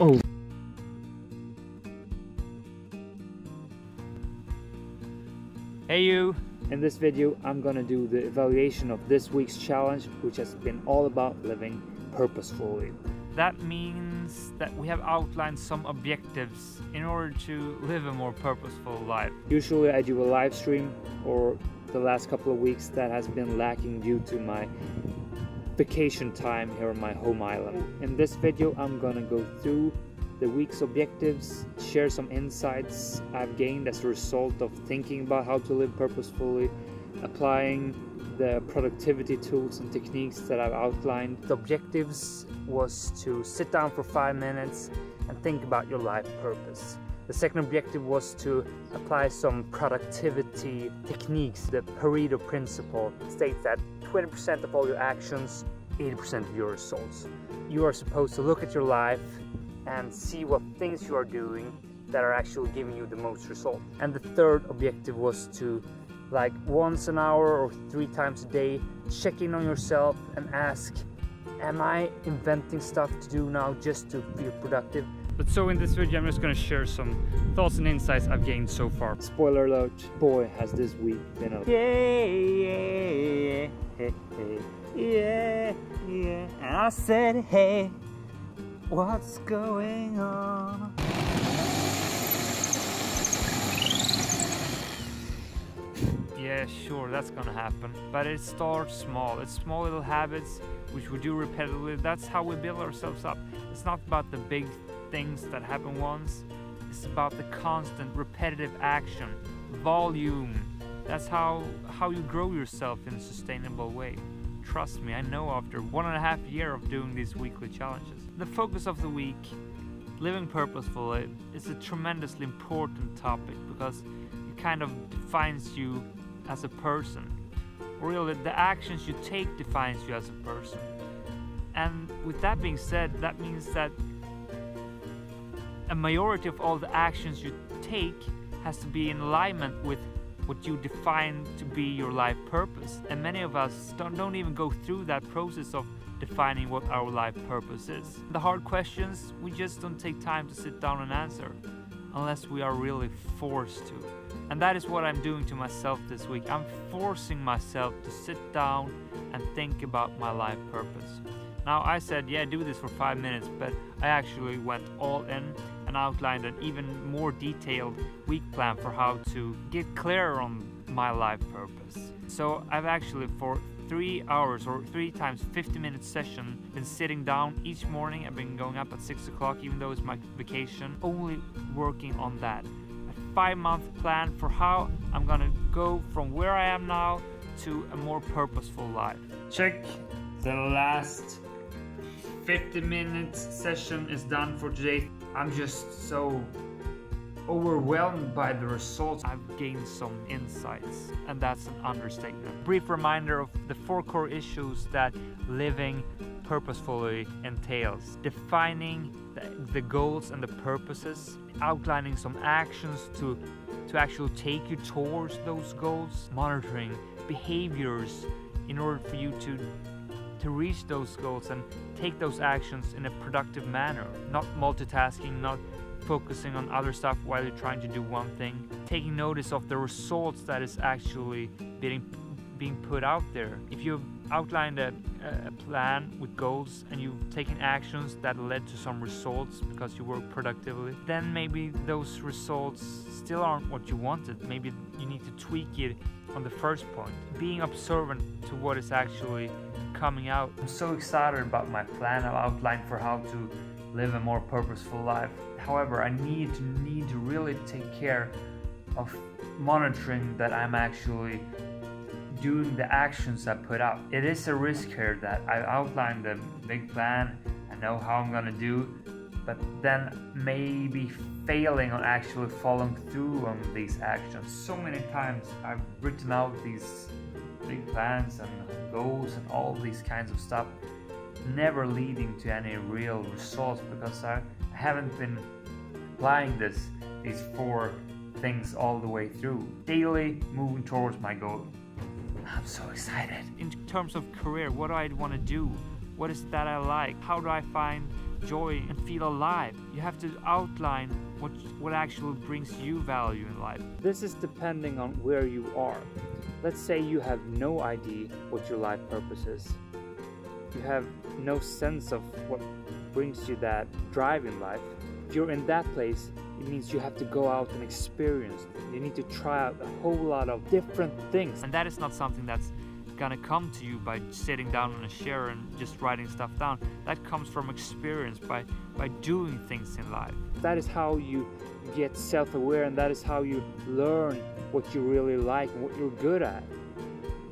Oh. Hey you! In this video I'm gonna do the evaluation of this week's challenge, which has been all about living purposefully. That means that we have outlined some objectives in order to live a more purposeful life. Usually I do a live stream, or the last couple of weeks that has been lacking due to my vacation time here on my home island. In this video I'm gonna go through the week's objectives, share some insights I've gained as a result of thinking about how to live purposefully, applying the productivity tools and techniques that I've outlined. The objectives was to sit down for 5 minutes and think about your life purpose. The second objective was to apply some productivity techniques. The Pareto principle states that 20% of all your actions, 80% of your results. You are supposed to look at your life and see what things you are doing that are actually giving you the most result. And the third objective was to, like, once an hour or 3 times a day, check in on yourself and ask, am I inventing stuff to do now just to feel productive? But so in this video I'm just going to share some thoughts and insights I've gained so far. Spoiler alert, boy has this week been a yeah. And I said, hey, what's going on? Yeah, sure, that's gonna happen. But it starts small. It's small little habits which we do repetitively. That's how we build ourselves up. It's not about the big things that happen once. It's about the constant repetitive action, volume. That's how you grow yourself in a sustainable way. Trust me, I know after 1.5 years of doing these weekly challenges. The focus of the week, living purposefully, is a tremendously important topic because it kind of defines you as a person. Really, the actions you take defines you as a person. And with that being said, that means that a majority of all the actions you take has to be in alignment with what you define to be your life purpose. And many of us don't even go through that process of defining what our life purpose is. The hard questions, we just don't take time to sit down and answer unless we are really forced to. And that is what I'm doing to myself this week. I'm forcing myself to sit down and think about my life purpose. Now, I said, yeah, do this for 5 minutes, but I actually went all in and outlined an even more detailed week plan for how to get clear on my life purpose. So I've actually, for 3 hours or 3 times 50-minute session, been sitting down each morning. I've been going up at 6 o'clock, even though it's my vacation, only working on that. A 5-month plan for how I'm gonna go from where I am now to a more purposeful life. Check. The last 50-minute session is done for today. I'm just so overwhelmed by the results. I've gained some insights, and that's an understatement. Brief reminder of the 4 core issues that living purposefully entails. Defining the goals and the purposes, outlining some actions to actually take you towards those goals, monitoring behaviors in order for you to reach those goals and take those actions in a productive manner, not multitasking, not focusing on other stuff while you're trying to do one thing, taking notice of the results that is actually being put out there. If you've outlined a plan with goals and you've taken actions that led to some results because you work productively, then maybe those results still aren't what you wanted. Maybe you need to tweak it on the first point. Being observant to what is actually coming out. I'm so excited about my plan I've outlined for how to live a more purposeful life. However, I need to really take care of monitoring that I'm actually doing the actions I put out. It is a risk here that I outlined the big plan, I know how I'm gonna do, but then maybe failing on actually following through on these actions. So many times I've written out these big plans and goals and all these kinds of stuff, never leading to any real results because I haven't been applying these 4 things all the way through. Daily moving towards my goal. I'm so excited. In terms of career, what do I want to do? What is it that I like? How do I find joy and feel alive. You have to outline what actually brings you value in life. This is depending on where you are. Let's say you have no idea what your life purpose is. You have no sense of what brings you that drive in life. If you're in that place, it means you have to go out and experience. You need to try out a whole lot of different things. And that is not something that's gonna come to you by sitting down on a chair and just writing stuff down. That comes from experience, by doing things in life. That is how you get self-aware, and that is how you learn what you really like and what you're good at.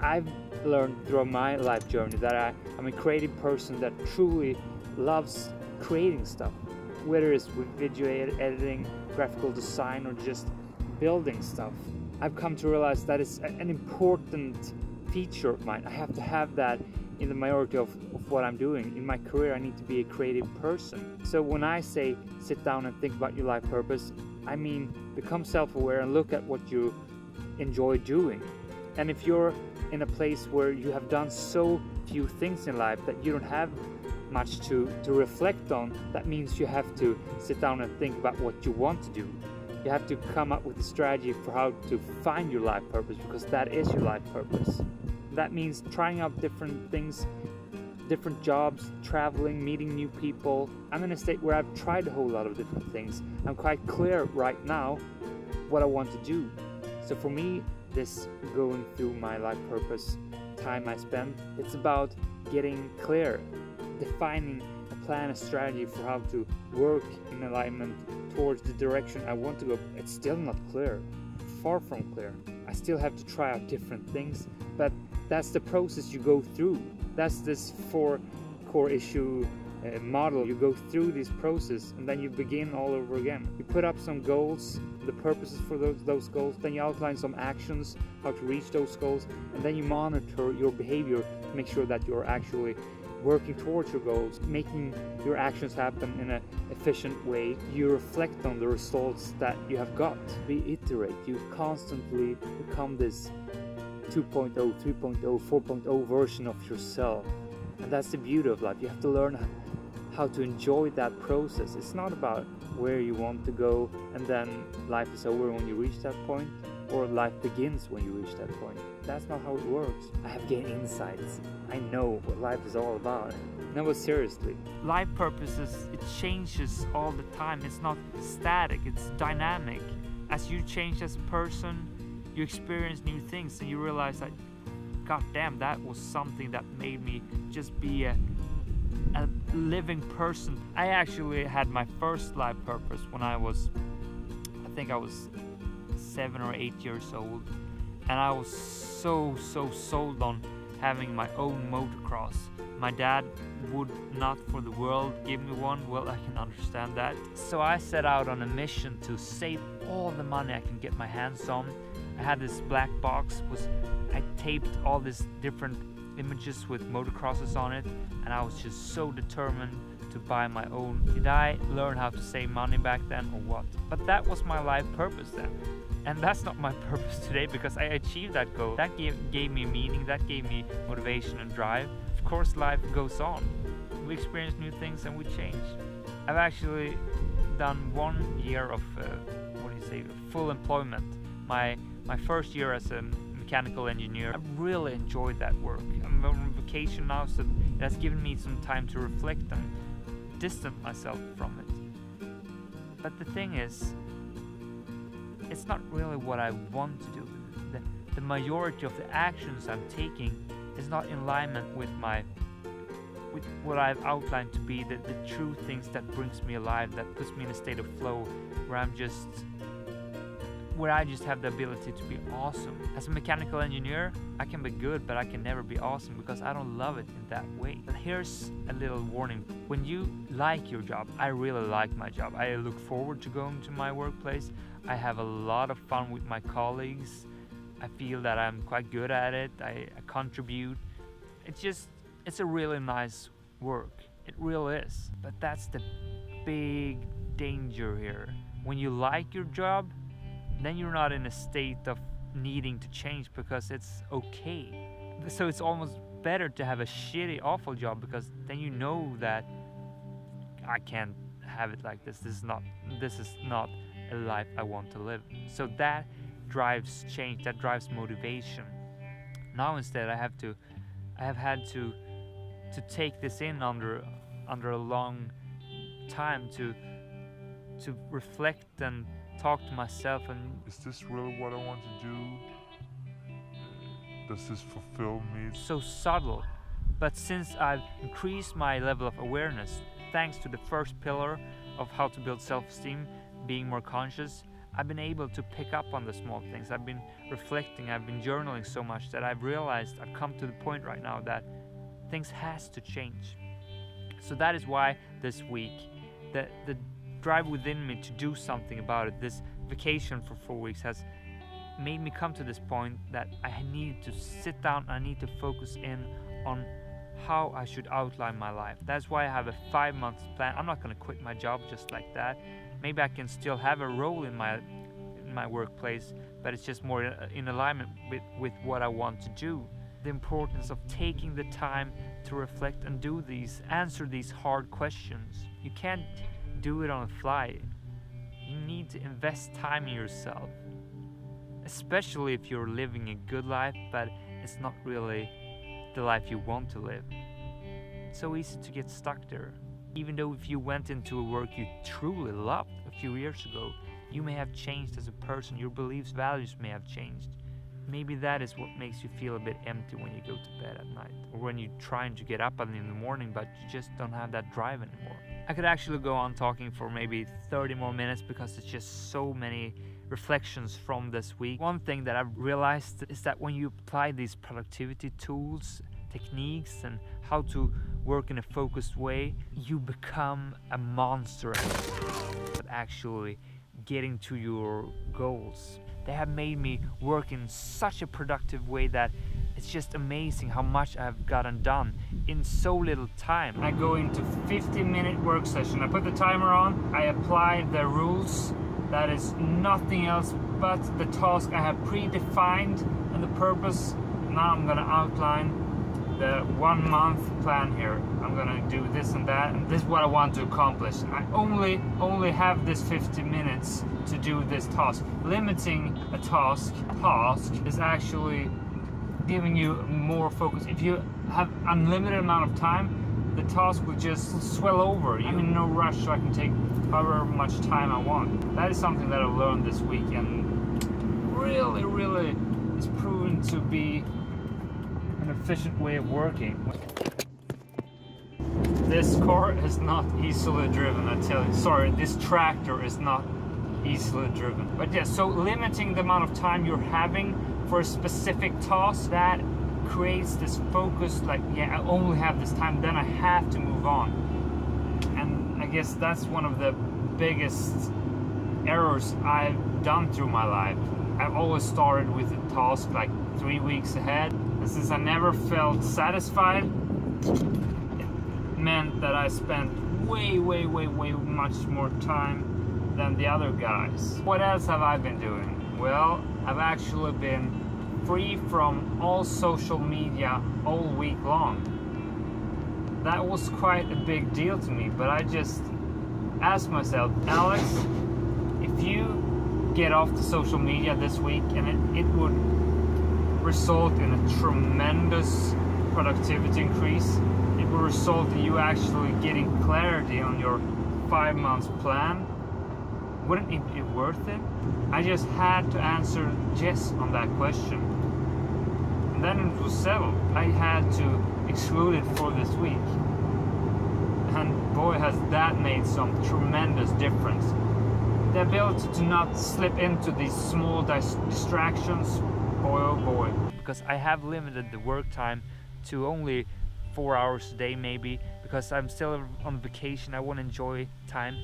I've learned through my life journey that I'm a creative person that truly loves creating stuff, whether it's with video editing, graphical design, or just building stuff. I've come to realize that it's an important feature of mine. I have to have that in the majority of what I'm doing. In my career, I need to be a creative person. So when I say sit down and think about your life purpose, I mean become self-aware and look at what you enjoy doing. And if you're in a place where you have done so few things in life that you don't have much to reflect on, that means you have to sit down and think about what you want to do. You have to come up with a strategy for how to find your life purpose, because that is your life purpose. That means trying out different things, different jobs, traveling, meeting new people. I'm in a state where I've tried a whole lot of different things. I'm quite clear right now what I want to do. So for me, this going through my life purpose time I spend, it's about getting clear, defining a plan, a strategy for how to work in alignment towards the direction I want to go. It's still not clear, far from clear. I still have to try out different things, but that's the process you go through. That's this 4 core issue model. You go through this process and then you begin all over again. You put up some goals, the purposes for those goals, then you outline some actions, how to reach those goals, and then you monitor your behavior to make sure that you're actually working towards your goals, making your actions happen in an efficient way. You reflect on the results that you have got. Reiterate, you constantly become this 2.0, 3.0, 4.0 version of yourself. And that's the beauty of life. You have to learn how to enjoy that process. It's not about where you want to go and then life is over when you reach that point, or life begins when you reach that point. That's not how it works. I have gained insights. I know what life is all about. No, but seriously. Life purposes, it changes all the time. It's not static, it's dynamic. As you change as a person, you experience new things and you realize that, god damn, that was something that made me just be a living person. I actually had my first life purpose when I think I was 7 or 8 years old, and I was so sold on having my own motocross. My dad would not for the world give me one. Well, I can understand that. So I set out on a mission to save all the money I can get my hands on. I had this black box, I taped all these different images with motocrosses on it, and I was just so determined to buy my own. Did I learn how to save money back then or what? But that was my life purpose then. And that's not my purpose today, because I achieved that goal. That gave me meaning, that gave me motivation and drive. Of course, life goes on. We experience new things and we change. I've actually done 1 year of, full employment. My first year as a mechanical engineer. I really enjoyed that work. I'm on vacation now, so it has given me some time to reflect and distance myself from it. But the thing is, it's not really what I want to do. The majority of the actions I'm taking is not in alignment with what I've outlined to be the true things that brings me alive, that puts me in a state of flow where I just have the ability to be awesome. As a mechanical engineer, I can be good, but I can never be awesome because I don't love it in that way. But here's a little warning. When you like your job, I really like my job. I look forward to going to my workplace. I have a lot of fun with my colleagues. I feel that I'm quite good at it. I contribute. It's a really nice work. It really is. But that's the big danger here. When you like your job, then you're not in a state of needing to change because it's okay. So it's almost better to have a shitty, awful job, because then you know that I can't have it like this. This is not a life I want to live. So that drives change, that drives motivation. Now instead I have had to take this in under a long time to reflect and talk to myself, and is this really what I want to do? Does this fulfill me? So subtle. But since I've increased my level of awareness, thanks to the first pillar of how to build self-esteem, being more conscious, I've been able to pick up on the small things. I've been reflecting, I've been journaling so much that I've realized I've come to the point right now that things has to change. So that is why this week, the drive within me to do something about it, this vacation for 4 weeks has made me come to this point that I need to sit down, I need to focus in on how I should outline my life. That's why I have a 5-month plan. I'm not going to quit my job just like that. Maybe I can still have a role in my workplace, but it's just more in alignment with what I want to do. The importance of taking the time to reflect and answer these hard questions. You can't do it on the fly. You need to invest time in yourself, especially if you're living a good life, but it's not really the life you want to live. It's so easy to get stuck there. Even though if you went into a work you truly loved a few years ago, you may have changed as a person, your beliefs, values may have changed. Maybe that is what makes you feel a bit empty when you go to bed at night, or when you're trying to get up in the morning but you just don't have that drive anymore. I could actually go on talking for maybe 30 more minutes because it's just so many reflections from this week. One thing that I've realized is that when you apply these productivity tools, techniques, and how to work in a focused way, you become a monster at actually getting to your goals. They have made me work in such a productive way that it's just amazing how much I've gotten done in so little time. I go into 50-minute work session. I put the timer on, I apply the rules. That is nothing else but the task I have predefined and the purpose. Now I'm gonna outline the 1 month plan here. I'm gonna do this and that, and this is what I want to accomplish. I only have this 50 minutes to do this task. Limiting a task is actually giving you more focus. If you have unlimited amount of time, the task will just swell over. I'm in no rush, so I can take however much time I want. That is something that I've learned this week, and really is proven to be an efficient way of working. This car is not easily driven, I tell you. Sorry, this tractor is not easily driven. But yeah, so limiting the amount of time you're having for a specific task, that creates this focus, like, yeah, I only have this time, then I have to move on. And I guess that's one of the biggest errors I've done through my life. I've always started with a task like 3 weeks ahead, and since I never felt satisfied, it meant that I spent way much more time than the other guys. What else have I been doing? Well, I've actually been free from all social media all week long. That was quite a big deal to me, but I just asked myself, Alex, if you get off the social media this week, and it would result in a tremendous productivity increase, it would result in you actually getting clarity on your 5 months plan, wouldn't it be worth it? I just had to answer yes on that question. And then it was settled. I had to exclude it for this week. And boy, has that made some tremendous difference. The ability to not slip into these small distractions, boy oh boy. Because I have limited the work time to only 4 hours a day maybe, because I'm still on vacation, I want to enjoy time.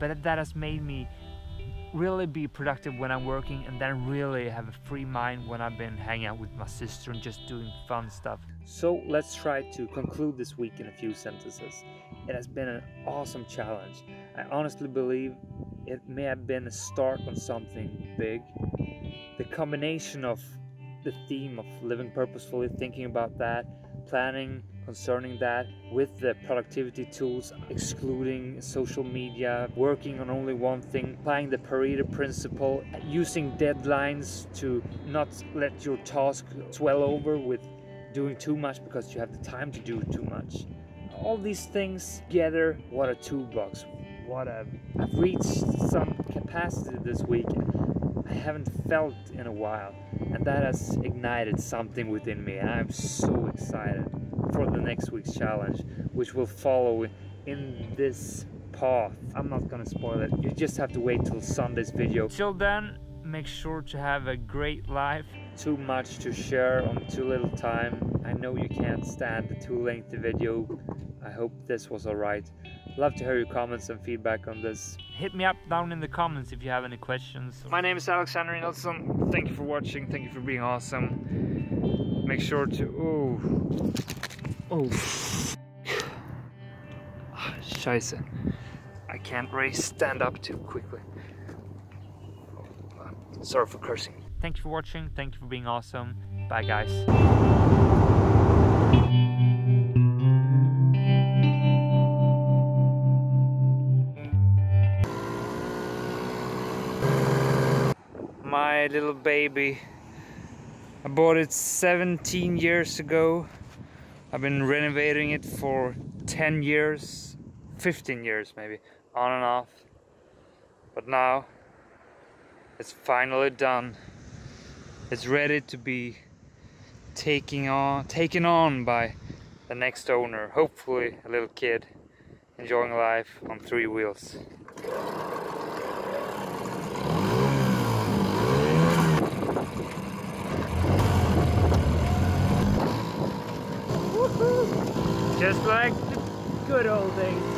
But that has made me really be productive when I'm working, and then really have a free mind when I've been hanging out with my sister and just doing fun stuff. So let's try to conclude this week in a few sentences. It has been an awesome challenge. I honestly believe it may have been a start on something big. The combination of the theme of living purposefully, thinking about that, planning concerning that with the productivity tools, excluding social media, working on only one thing, applying the Pareto principle, using deadlines to not let your task swell over with doing too much because you have the time to do too much. All these things together, what a toolbox. I've reached some capacity this week I haven't felt in a while, and that has ignited something within me, and I'm so excited for the next week's challenge, which will follow in this path. I'm not gonna spoil it, you just have to wait till Sunday's video. Till then, make sure to have a great life. Too much to share on too little time. I know you can't stand the too lengthy video. I hope this was alright. Love to hear your comments and feedback on this. Hit me up down in the comments if you have any questions. My name is Alexander Nilsson. Thank you for watching. Thank you for being awesome. Make sure to... Oh. Scheiße. I can't really stand up too quickly. Sorry for cursing. Thank you for watching. Thank you for being awesome. Bye, guys. My little baby. I bought it 17 years ago. I've been renovating it for 10 years, 15 years maybe, on and off. But now it's finally done. It's ready to be taken on by the next owner. Hopefully a little kid enjoying life on 3 wheels. Just like the good old days.